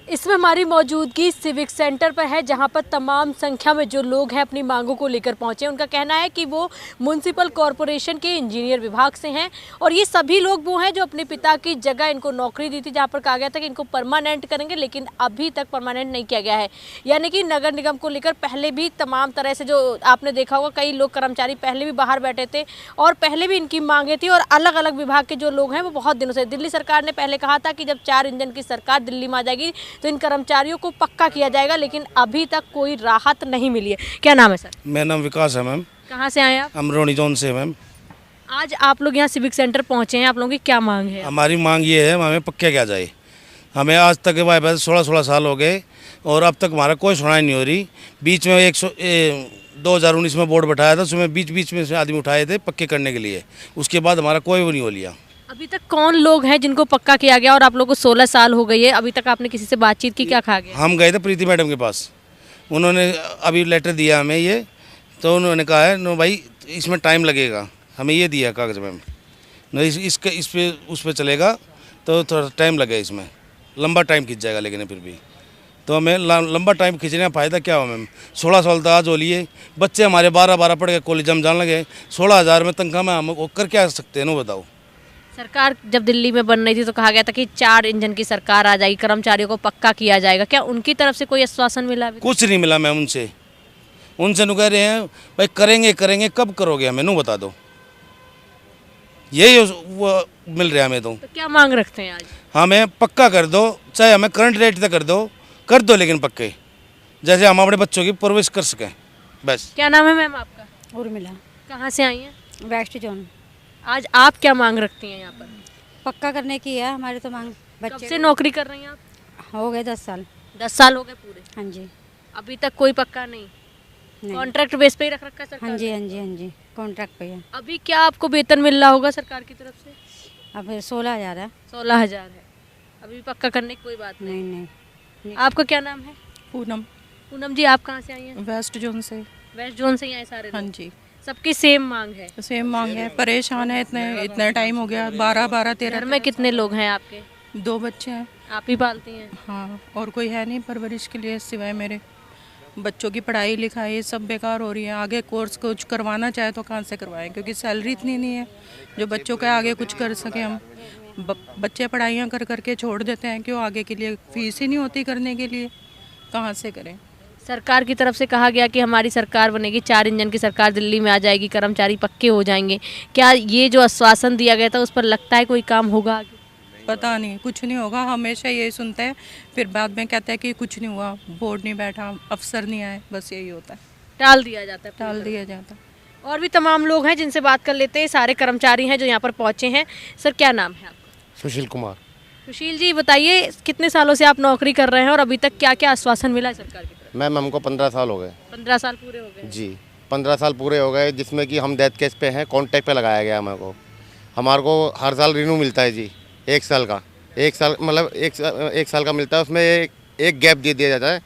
इसमें हमारी मौजूदगी सिविक सेंटर पर है, जहां पर तमाम संख्या में जो लोग हैं अपनी मांगों को लेकर पहुंचे। उनका कहना है कि वो म्युनिसिपल कॉरपोरेशन के इंजीनियर विभाग से हैं और ये सभी लोग वो हैं जो अपने पिता की जगह इनको नौकरी दी थी, जहां पर कहा गया था कि इनको परमानेंट करेंगे, लेकिन अभी तक परमानेंट नहीं किया गया है। यानी कि नगर निगम को लेकर पहले भी तमाम तरह से, जो आपने देखा होगा, कई लोग कर्मचारी पहले भी बाहर बैठे थे और पहले भी इनकी मांगे थी। और अलग अलग विभाग के जो लोग हैं वो बहुत दिनों से, दिल्ली सरकार ने पहले कहा था कि जब 4 इंजन की सरकार दिल्ली में आ जाएगी तो इन कर्मचारियों को पक्का किया जाएगा, लेकिन अभी तक कोई राहत नहीं मिली है। क्या नाम है सर? मेरा नाम विकास है मैम। कहाँ से आए आप? अमरोनी जोन से मैम। आज आप लोग यहाँ सिविक सेंटर पहुँचे हैं, आप लोगों की क्या मांग है? हमारी मांग ये है, हमें पक्के किया जाए। हमें आज तक वाई 16 साल हो गए और अब तक हमारा कोई सुनाई नहीं हो रही। बीच में 2019 में बोर्ड बैठाया था, उसमें बीच में से आदमी उठाए थे पक्के करने के लिए, उसके बाद हमारा कोई वो नहीं हो लिया। अभी तक कौन लोग हैं जिनको पक्का किया गया? और आप लोगों को 16 साल हो गई है, अभी तक आपने किसी से बातचीत की? क्या कहा गया? हम गए थे प्रीति मैडम के पास, उन्होंने अभी लेटर दिया हमें ये, तो उन्होंने कहा है नो भाई इसमें टाइम लगेगा, हमें ये दिया कागज़ मैम, न इस पे उस पर चलेगा तो थोड़ा टाइम लगेगा, इसमें लंबा टाइम खिंच जाएगा, लेकिन फिर भी तो हमें लंबा टाइम खींचने का फ़ायदा क्या हो मैम? 16 साल तक आज हो लिए, बच्चे हमारे 12 पढ़ के कॉलेज हम जाने लगे, 16,000 में तनख्वाह में हम कर क्या सकते हैं ना, बताओ। सरकार जब दिल्ली में बन रही थी तो कहा गया था कि 4 इंजन की सरकार आ जाएगी, कर्मचारियों को पक्का किया जाएगा। क्या उनकी तरफ से कोई आश्वासन मिला अभी? कुछ नहीं मिला मैम उनसे नु कह रहे हैं भाई करेंगे, कब करोगे हमें नू बता दो, यही वो मिल रहा है हमें। तो क्या मांग रखते हैं आज? हमें पक्का कर दो, चाहे हमें करंट रेट तक कर दो, लेकिन पक्के, जैसे हम अपने बच्चों की परवरिश कर सकें, बस। क्या नाम है मैम आपका? उर्मिला। कहाँ से आई हैं? West zone. आज आप क्या मांग रखती हैं यहाँ पर? पक्का करने की है हमारी तो मांग। कब बच्चे से नौकरी कर रही हैं आप? हो गए 10 साल। 10 साल हो गए पूरे? हाँ जी। अभी तक कोई पक्का नहीं? नहीं। कॉन्ट्रैक्ट बेस पे ही रख रखा है सरकार हाँ जी ने? हाँ जी हाँ जी कॉन्ट्रैक्ट पे है। अभी क्या आपको वेतन मिल रहा होगा सरकार की तरफ से? अब 16,000 है। 16,000 है। अभी पक्का करने की कोई बात नहीं? नहीं। आपका क्या नाम है? पूनम। पूनम जी, आप कहाँ से आई हैं? वेस्ट जोन से। वेस्ट जोन से ही आए सारे हाँ लोग? जी, सबकी सेम मांग है? सेम मांग है। परेशान है, इतने टाइम हो गया, 12 13। घर में कितने लोग हैं आपके? 2 बच्चे हैं। आप ही पालती हैं? हाँ, और कोई है नहीं परवरिश के लिए सिवाय मेरे। बच्चों की पढ़ाई लिखाई सब बेकार हो रही है। आगे कोर्स कुछ करवाना चाहे तो कहाँ से करवाएं, क्योंकि सैलरी इतनी नहीं है जो बच्चों के आगे कुछ कर सकें हम। बच्चे पढ़ाइयाँ कर करके छोड़ देते हैं, क्यों? आगे के लिए फीस ही नहीं होती करने के लिए, कहाँ से करें? सरकार की तरफ से कहा गया कि हमारी सरकार बनेगी, 4 इंजन की सरकार दिल्ली में आ जाएगी, कर्मचारी पक्के हो जाएंगे। क्या ये जो आश्वासन दिया गया था उस पर लगता है कोई काम होगा आगे? पता नहीं, कुछ नहीं होगा। हमेशा यही सुनते हैं, फिर बाद में कहते हैं कि कुछ नहीं हुआ, बोर्ड नहीं बैठा, अफसर नहीं आए, बस यही होता है, टाल दिया जाता है? टाल दिया जाता। और भी तमाम लोग हैं जिनसे बात कर लेते हैं, सारे कर्मचारी हैं जो यहाँ पर पहुँचे हैं। सर, क्या नाम है आपका? सुशील कुमार। सुशील जी, बताइए कितने सालों से आप नौकरी कर रहे हैं और अभी तक क्या क्या आश्वासन मिला है सरकार की तरफ? मैम हमको 15 साल हो गए। 15 साल पूरे हो गए जी, 15 साल पूरे हो गए, जिसमें कि हम डेथ केस पे हैं, कॉन्टैक्ट पे लगाया गया हमारे को हर साल रिन्यू मिलता है जी, 1 साल का। 1 साल मतलब 1 साल का मिलता है, उसमें एक गैप दे दिया जाता है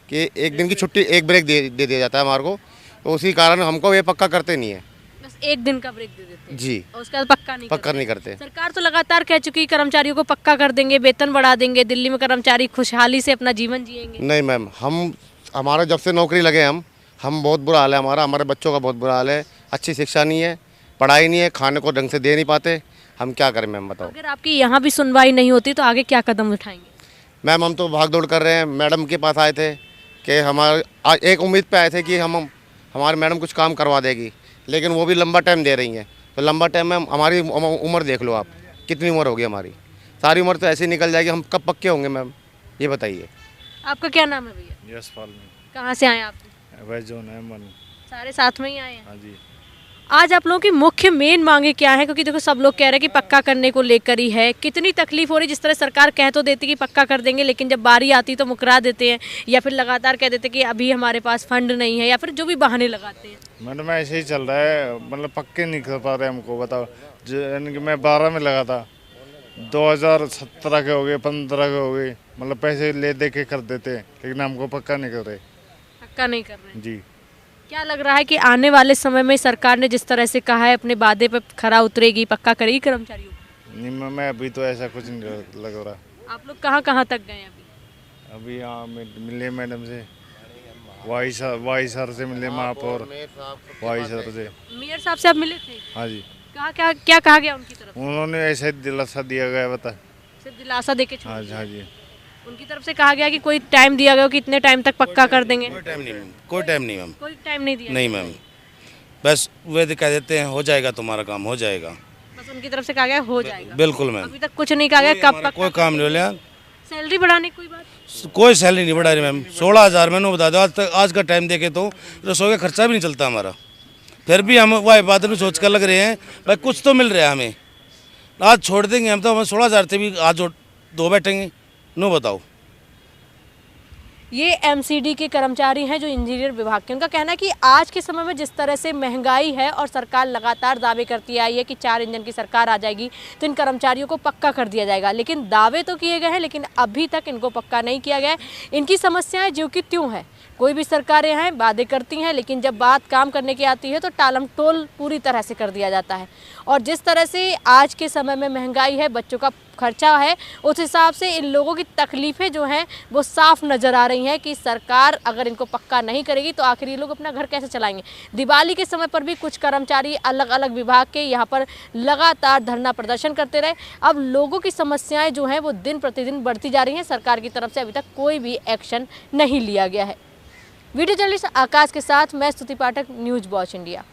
कि 1 दिन की छुट्टी, एक ब्रेक दे दिया जाता है हमारे को, तो उसी कारण हमको ये पक्का करते नहीं है। बस 1 दिन का ब्रेक दे देते हैं जी, और उसके बाद पक्का नहीं करते। सरकार तो लगातार कह चुकी है कर्मचारियों को पक्का कर देंगे, वेतन बढ़ा देंगे, दिल्ली में कर्मचारी खुशहाली से अपना जीवन जिएंगे। नहीं मैम, हमारा जब से नौकरी लगे हम बहुत बुरा हाल है हमारे बच्चों का बहुत बुरा हाल है। अच्छी शिक्षा नहीं है, पढ़ाई नहीं है, खाने को ढंग से दे नहीं पाते, हम क्या करें मैम, बताओ। अगर आपकी यहाँ भी सुनवाई नहीं होती तो आगे क्या कदम उठाएंगे? मैम हम तो भाग दौड़ कर रहे हैं। मैडम के पास आए थे कि आज एक उम्मीद पे आए थे कि हमारे मैडम कुछ काम करवा देगी, लेकिन वो भी लंबा टाइम दे रही हैं। तो लंबा टाइम में हमारी उम्र देख लो आप, कितनी उम्र होगी हमारी, सारी उम्र तो ऐसे ही निकल जाएगी, हम कब पक्के होंगे मैम, ये बताइए। आपका क्या नाम है भैया? यशपाल। कहाँ से आए आप? वेस्ट जोन है मन। सारे साथ में ही आए हैं? हाँ जी। आज आप लोगों की मुख्य मेन मांगे क्या है? क्योंकि देखो सब लोग कह रहे हैं कि पक्का करने को लेकर ही है। कितनी तकलीफ हो रही, जिस तरह सरकार कह तो देती कि पक्का कर देंगे, लेकिन जब बारी आती तो मुकरा देते हैं, या फिर लगातार कह देते कि अभी हमारे पास फंड नहीं है, या फिर जो भी बहाने लगाते हैं। मतलब ऐसे ही चल रहा है, मतलब पक्के नहीं कर पा रहे हमको, बताओ। यानी कि मैं 12 में लगा था, 2017 के हो गए, 15 के हो गए, मतलब पैसे ले दे के कर देते, लेकिन हमको पक्का नहीं कर रहे। पक्का नहीं कर रहे जी। क्या लग रहा है कि आने वाले समय में सरकार ने जिस तरह से कहा है अपने वादे पर खरा उतरेगी, पक्का करेगी कर्मचारियों को? नहीं मैं अभी तो ऐसा कुछ नहीं लग रहा। आप लोग कहाँ कहाँ तक गए अभी? अभी यहाँ मिले मैडम से, वाई सर से मिले, महापौर वाई सर से। मेयर साहब से आप मिले थे? हाँ जी, कहा क्या कहा गया उनकी तरफ? उन्होंने ऐसे दिलासा दिया गया, बता। सिर्फ दिलासा देके छोड़ हाँ जी, दिया। हाँ जी। उनकी तरफ से कहा गया कि कोई टाइम दिया गया कि इतने टाइम तक पक्का कर देंगे? कोई टाइम नहीं मैम, कोई टाइम नहीं मैम, कोई टाइम नहीं दिया? नहीं मैम, बस वे कह देते हैं हो जाएगा तुम्हारा काम, हो जाएगा। बस उनकी तरफ से कहा गया हो जाएगा? बिल्कुल मैम, अभी तक कुछ नहीं कहा गया कब हमारा पक्का? कोई काम नहीं हो लिया, सैलरी बढ़ाने की कोई बात? कोई सैलरी नहीं बढ़ा रही मैम। 16,000 मैंने बता दो, आज तक आज का टाइम देखे तो रसोई का खर्चा भी नहीं चलता हमारा। फिर भी हम वह बात में सोच कर लग रहे हैं भाई कुछ तो मिल रहा है हमें, आज छोड़ देंगे हम तो, हमें 16,000 से भी आज दो बैठेंगे, नो बताओ। ये एमसीडी के कर्मचारी हैं जो इंजीनियर विभाग के। उनका कहना है कि आज के समय में जिस तरह से महंगाई है और सरकार लगातार दावे करती आई है कि 4 इंजन की सरकार आ जाएगी तो इन कर्मचारियों को पक्का कर दिया जाएगा, लेकिन दावे तो किए गए हैं लेकिन अभी तक इनको पक्का नहीं किया गया है। इनकी समस्याएं ज्यों की त्यों हैं। कोई भी सरकारें हैं वादे करती हैं लेकिन जब बात काम करने की आती है तो टालम टोल पूरी तरह से कर दिया जाता है। और जिस तरह से आज के समय में महंगाई है, बच्चों का खर्चा है, उस हिसाब से इन लोगों की तकलीफ़ें जो हैं वो साफ नज़र आ रही हैं कि सरकार अगर इनको पक्का नहीं करेगी तो आखिर ये लोग अपना घर कैसे चलाएंगे। दिवाली के समय पर भी कुछ कर्मचारी अलग अलग विभाग के यहाँ पर लगातार धरना प्रदर्शन करते रहे। अब लोगों की समस्याएं जो हैं वो दिन प्रतिदिन बढ़ती जा रही हैं। सरकार की तरफ से अभी तक कोई भी एक्शन नहीं लिया गया है। वीडियो जर्नलिस्ट आकाश के साथ मैं स्तुति पाठक, न्यूज़ वॉच इंडिया।